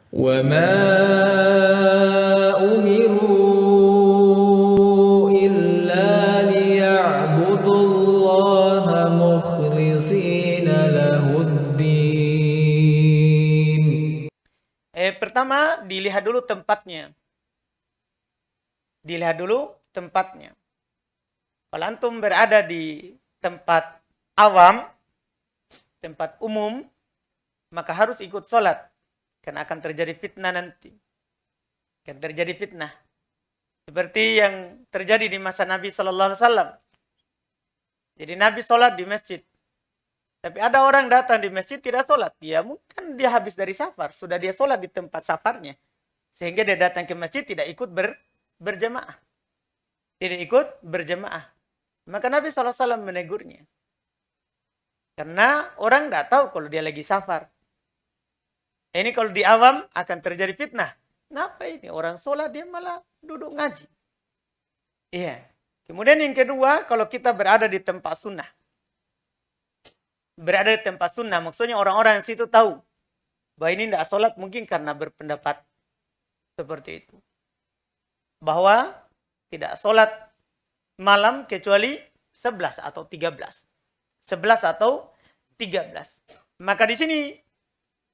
وما أمروا إلا ليعبدوا الله مخلصين له الدين. Pertama, dilihat dulu tempatnya. Dilihat dulu tempatnya. Kalau antum berada di tempat awam, tempat umum, maka harus ikut sholat. Karena akan terjadi fitnah nanti. Akan terjadi fitnah. Seperti yang terjadi di masa Nabi Sallallahu Alaihi Wasallam. Jadi Nabi sholat di masjid. Tapi ada orang datang di masjid tidak sholat. Ya mungkin dia habis dari safar. Sudah dia sholat di tempat safarnya. Sehingga dia datang ke masjid tidak ikut berjamaah. Tidak ikut berjamaah. Maka Nabi SAW menegurnya. Karena orang nggak tahu kalau dia lagi safar. Ini kalau di awam akan terjadi fitnah. Kenapa ini? Orang sholat dia malah duduk ngaji. Iya. Kemudian yang kedua, kalau kita berada di tempat sunnah. Berada di tempat sunnah, maksudnya orang-orang yang situ tahu. Bahwa ini tidak sholat mungkin karena berpendapat seperti itu. Bahwa tidak sholat malam kecuali 11 atau 13. 11 atau 13. Maka di sini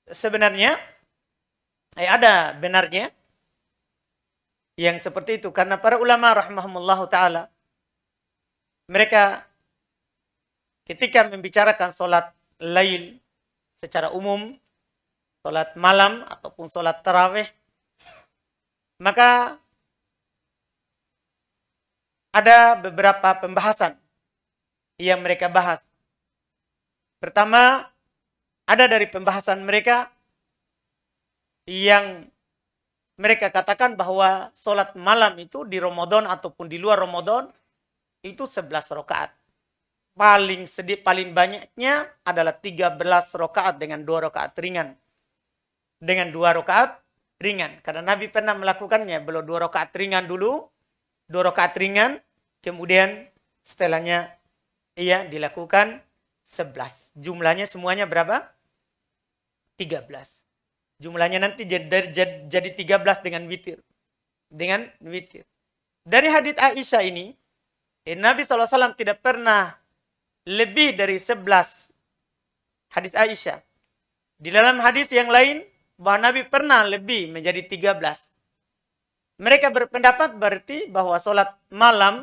sebenarnya ada benarnya yang seperti itu. Karena para ulama rahimahumullah ta'ala, mereka ketika membicarakan sholat lail secara umum, sholat malam ataupun sholat tarawih, maka ada beberapa pembahasan yang mereka bahas. Pertama, ada dari pembahasan mereka yang mereka katakan bahwa sholat malam itu di Ramadan ataupun di luar Ramadan itu 11 rakaat. Paling banyaknya adalah 13 rakaat dengan 2 rakaat ringan. Dengan 2 rakaat ringan. Karena Nabi pernah melakukannya. Belum 2 rakaat ringan dulu. 2 rakaat ringan. Kemudian setelahnya ia dilakukan 11. Jumlahnya semuanya berapa? 13. Jumlahnya nanti jadi 13 dengan witir. Dengan witir. Dari hadits Aisyah ini, Nabi SAW tidak pernah lebih dari 11 hadis Aisyah. Di dalam hadis yang lain, bahwa Nabi pernah lebih menjadi 13. Mereka berpendapat berarti bahwa sholat malam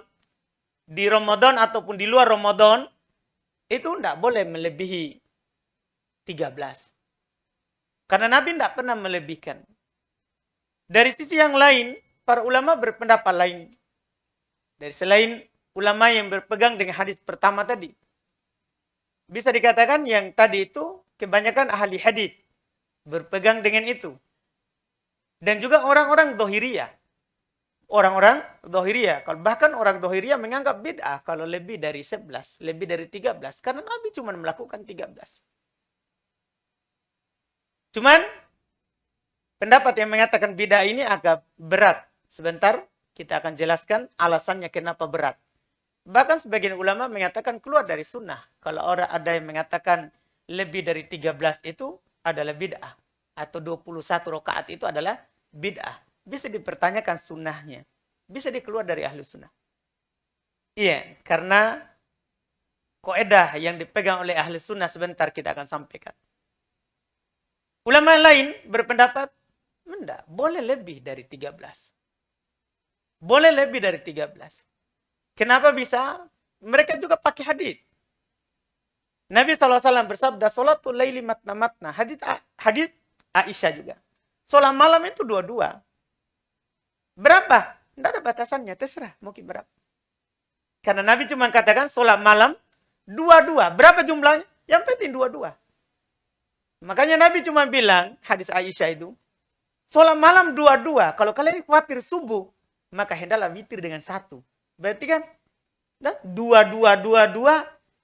di Ramadan ataupun di luar Ramadan itu tidak boleh melebihi 13. Karena Nabi tidak pernah melebihkan. Dari sisi yang lain, para ulama berpendapat lain. Dari selain ulama yang berpegang dengan hadis pertama tadi. Bisa dikatakan yang tadi itu kebanyakan ahli hadis berpegang dengan itu. Dan juga orang-orang Dhahiriyah. Orang-orang Dhahiriyah. Bahkan orang Dhahiriyah menganggap bid'ah kalau lebih dari 11, lebih dari 13. Karena Nabi cuma melakukan 13. Cuman pendapat yang mengatakan bid'ah ini agak berat. Sebentar kita akan jelaskan alasannya kenapa berat. Bahkan sebagian ulama mengatakan keluar dari sunnah. Kalau orang ada yang mengatakan lebih dari 13 itu adalah bid'ah. Atau 21 rakaat itu adalah bid'ah. Bisa dipertanyakan sunnahnya. Bisa dikeluar dari ahli sunnah. Iya, karena kaidah yang dipegang oleh ahli sunnah sebentar kita akan sampaikan. Ulama lain berpendapat, enggak, boleh lebih dari 13. Boleh lebih dari 13. Kenapa bisa? Mereka juga pakai hadis. Nabi SAW bersabda, sholatul laili matna-matna. Hadis Aisyah juga. Sholat malam itu 22. Berapa? Tidak ada batasannya, terserah. Mungkin berapa. Karena Nabi cuma katakan sholat malam 22. Berapa jumlahnya? Yang penting 22. Makanya Nabi cuma bilang, hadis Aisyah itu, sholat malam 22. Kalau kalian khawatir subuh, maka hendaklah witir dengan 1. Berarti kan, 22,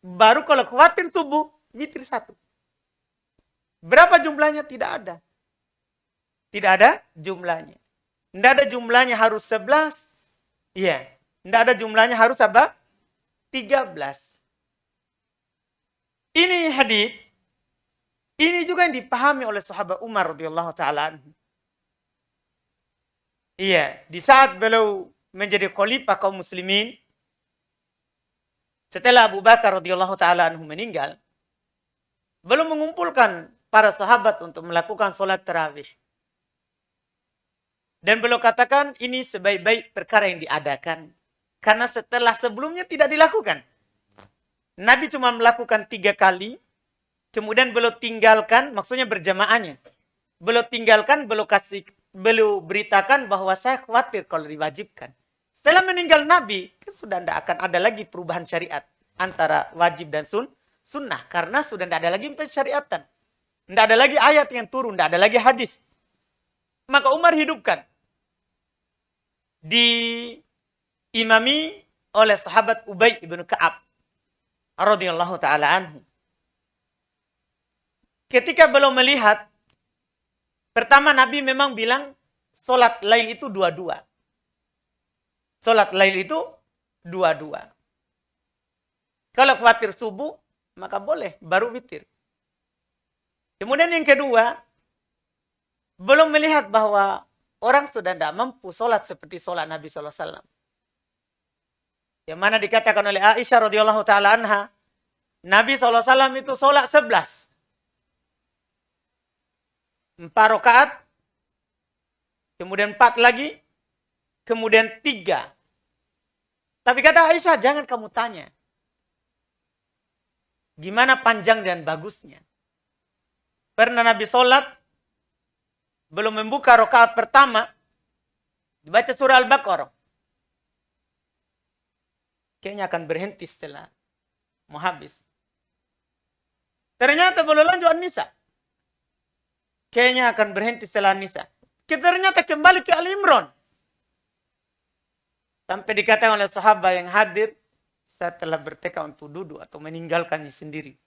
baru kalau khawatir subuh, witir 1. Berapa jumlahnya? Tidak ada. Tidak ada jumlahnya. Tidak ada jumlahnya harus 11. Iya. Tidak ada jumlahnya harus apa? 13. Ini hadis. Ini juga yang dipahami oleh sahabat Umar radhiyallahu taala. Iya, di saat beliau menjadi khalifah kaum muslimin, setelah Abu Bakar radhiyallahu taala anhu meninggal, beliau mengumpulkan para sahabat untuk melakukan sholat tarawih. Dan beliau katakan ini sebaik-baik perkara yang diadakan. Karena setelah sebelumnya tidak dilakukan. Nabi cuma melakukan 3 kali. Kemudian beliau tinggalkan, maksudnya berjamaahnya. Beliau tinggalkan, beliau beritakan bahwa saya khawatir kalau diwajibkan. Setelah meninggal Nabi, kan sudah tidak akan ada lagi perubahan syariat. Antara wajib dan sunnah. Karena sudah tidak ada lagi pensyariatan. Tidak ada lagi ayat yang turun, tidak ada lagi hadis. Maka Umar hidupkan. Diimami oleh sahabat Ubay ibn Ka'ab radhiyallahu taala anhu. Ketika beliau melihat, pertama Nabi memang bilang salat lail itu dua-dua. Salat lail itu dua-dua. Kalau khawatir subuh, maka boleh baru witir. Kemudian yang kedua, belum melihat bahwa orang sudah tidak mampu sholat seperti sholat Nabi SAW. Yang mana dikatakan oleh Aisyah radhiyallahu taala anha, Nabi SAW itu sholat 11. 4 rakaat, kemudian 4 lagi, kemudian 3. Tapi kata Aisyah, jangan kamu tanya. Gimana panjang dan bagusnya. Pernah Nabi sholat, belum membuka rakaat pertama, dibaca surah Al-Baqarah. Kayaknya akan berhenti setelah mau habis. Ternyata belum lanjut An-Nisa. Kayaknya akan berhenti setelah An-Nisa. Ternyata kembali ke Al-Imran. Sampai dikatakan oleh sahabat yang hadir, saya telah bertekad untuk duduk atau meninggalkannya sendiri.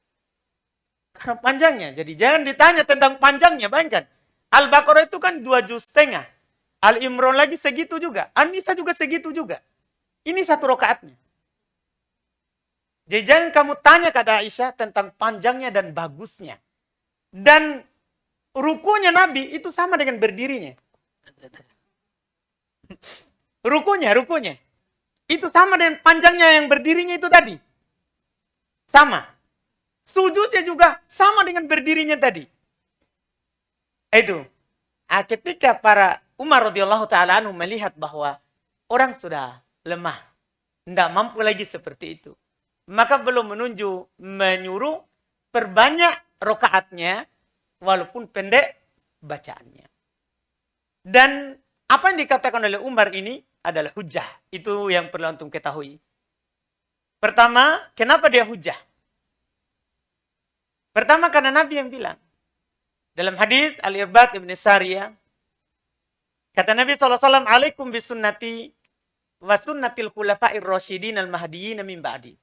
Karena panjangnya. Jadi jangan ditanya tentang panjangnya, bayangkan. Al-Baqarah itu kan 2,5 juz. Al-Imran lagi segitu juga. An-Nisa juga segitu juga. Ini 1 rakaatnya. Jadi jangan kamu tanya kata Aisyah tentang panjangnya dan bagusnya. Dan rukunya Nabi itu sama dengan berdirinya. Rukunya. Itu sama dengan panjangnya yang berdirinya itu tadi. Sama. Sujudnya juga sama dengan berdirinya tadi. Itu. Ketika para Umar radhiyallahu taala anhu melihat bahwa orang sudah lemah, tidak mampu lagi seperti itu, maka belum menyuruh perbanyak rakaatnya walaupun pendek bacaannya. Dan apa yang dikatakan oleh Umar ini adalah hujah. Itu yang perlu antum ketahui. Pertama, kenapa dia hujah? Pertama karena Nabi yang bilang. Dalam hadis Al-Irbad Ibn Sariyah, kata Nabi SAW, alaikum bisunnati wa sunnatil khulafa'ir rasyidin al-mahdiyyin min ba'di.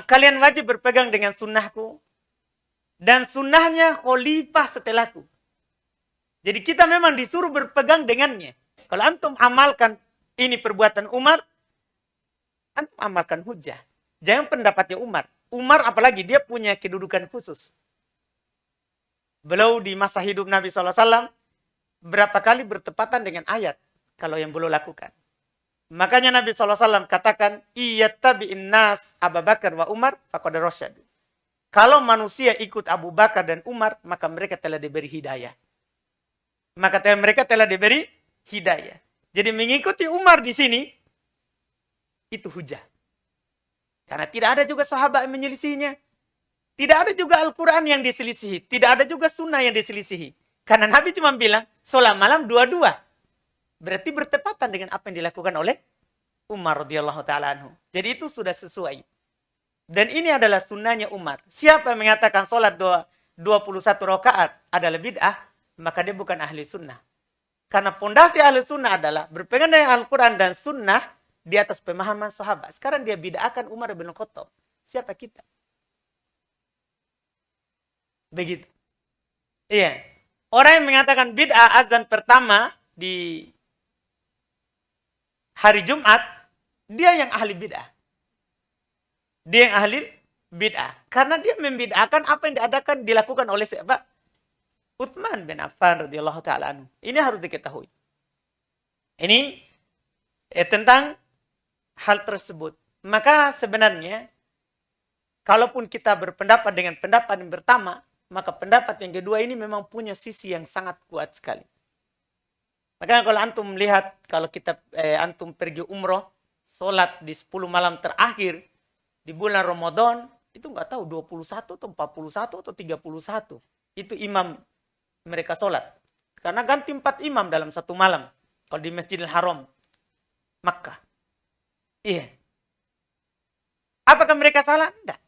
Kalian wajib berpegang dengan sunnahku dan sunnahnya khalifah setelahku. Jadi kita memang disuruh berpegang dengannya. Kalau antum amalkan ini perbuatan Umar, antum amalkan hujah. Jangan pendapatnya Umar. Umar apalagi dia punya kedudukan khusus. Beliau di masa hidup Nabi SAW berapa kali bertepatan dengan ayat kalau yang beliau lakukan. Makanya Nabi SAW katakan, iyattabi'in nas Abu Bakar wa Umar faqad rasyadu. Kalau manusia ikut Abu Bakar dan Umar, maka mereka telah diberi hidayah. Jadi mengikuti Umar di sini, itu hujah. Karena tidak ada juga sahabat yang menyelisihinya. Tidak ada juga Al-Quran yang diselisihi. Tidak ada juga sunnah yang diselisihi. Karena Nabi cuma bilang, sholat malam 2-2. Berarti bertepatan dengan apa yang dilakukan oleh Umar radhiyallahu ta'ala anhu. Jadi itu sudah sesuai. Dan ini adalah sunnahnya Umar. Siapa yang mengatakan sholat 21 rakaat adalah bid'ah, maka dia bukan ahli sunnah. Karena pondasi ahli sunnah adalah berpegang dengan Al-Quran dan sunnah di atas pemahaman sahabat. Sekarang dia bid'ahkan Umar bin Khattab. Siapa kita? Begitu. Iya. Orang yang mengatakan bid'ah azan pertama di hari Jumat, dia yang ahli bid'ah. Dia yang ahli bid'ah. Karena dia membid'ahkan apa yang diadakan, dilakukan oleh siapa? Utsman bin Affan radhiyallahu taala anhu. Ini harus diketahui. Ini tentang hal tersebut. Maka sebenarnya kalaupun kita berpendapat dengan pendapat yang pertama, maka pendapat yang kedua ini memang punya sisi yang sangat kuat sekali. Makanya kalau antum melihat, kalau kita antum pergi umroh, sholat di 10 malam terakhir di bulan Ramadan, itu nggak tahu 21 atau 41 atau 31. Itu imam mereka sholat. Karena ganti 4 imam dalam satu malam. Kalau di Masjidil Haram, Makkah. Iya. Apakah mereka salah? Enggak.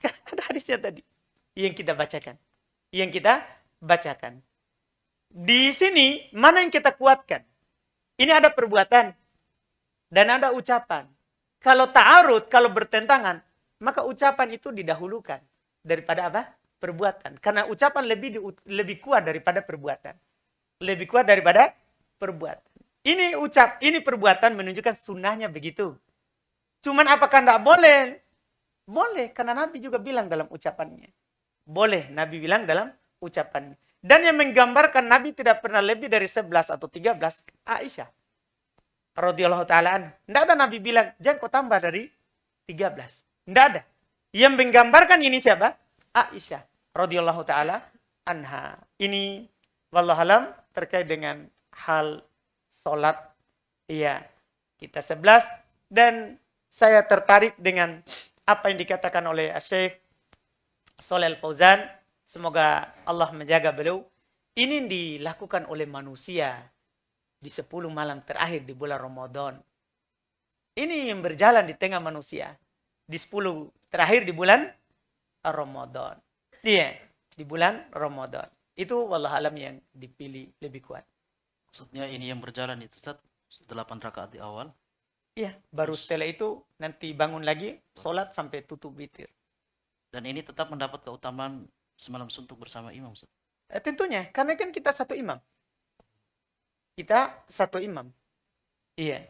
Ada hadisnya tadi. Yang kita bacakan. Yang kita bacakan. Di sini, mana yang kita kuatkan? Ini ada perbuatan. Dan ada ucapan. Kalau ta'arud, kalau bertentangan, maka ucapan itu didahulukan. Daripada apa? Perbuatan. Karena ucapan lebih kuat daripada perbuatan. Lebih kuat daripada perbuatan. Ini perbuatan menunjukkan sunnahnya begitu. Cuman apakah tidak boleh? Boleh, karena Nabi juga bilang dalam ucapannya. Boleh, Nabi bilang dalam ucapannya. Dan yang menggambarkan Nabi tidak pernah lebih dari 11 atau 13, Aisyah radhiyallahu taala. Tidak ada Nabi bilang, jangan kau tambah dari 13. Tidak ada. Yang menggambarkan ini siapa? Aisyah radhiyallahu taala anha. Ini wallahu alam terkait dengan hal sholat. Iya, kita 11. Dan saya tertarik dengan apa yang dikatakan oleh Syekh Shalih Al-Fauzan. Semoga Allah menjaga beliau. Ini dilakukan oleh manusia di 10 malam terakhir di bulan Ramadan. Ini yang berjalan di tengah manusia. Di 10 terakhir di bulan Ramadan. Iya, di bulan Ramadan. Itu wallah alam yang dipilih lebih kuat. Maksudnya ini yang berjalan itu Ustaz, 8 rakaat di awal. Iya, baru setelah itu nanti bangun lagi, sholat sampai tutup witir. Dan ini tetap mendapat keutamaan semalam suntuk bersama imam Ustaz. Tentunya, karena kan kita satu imam. Kita satu imam. Iya.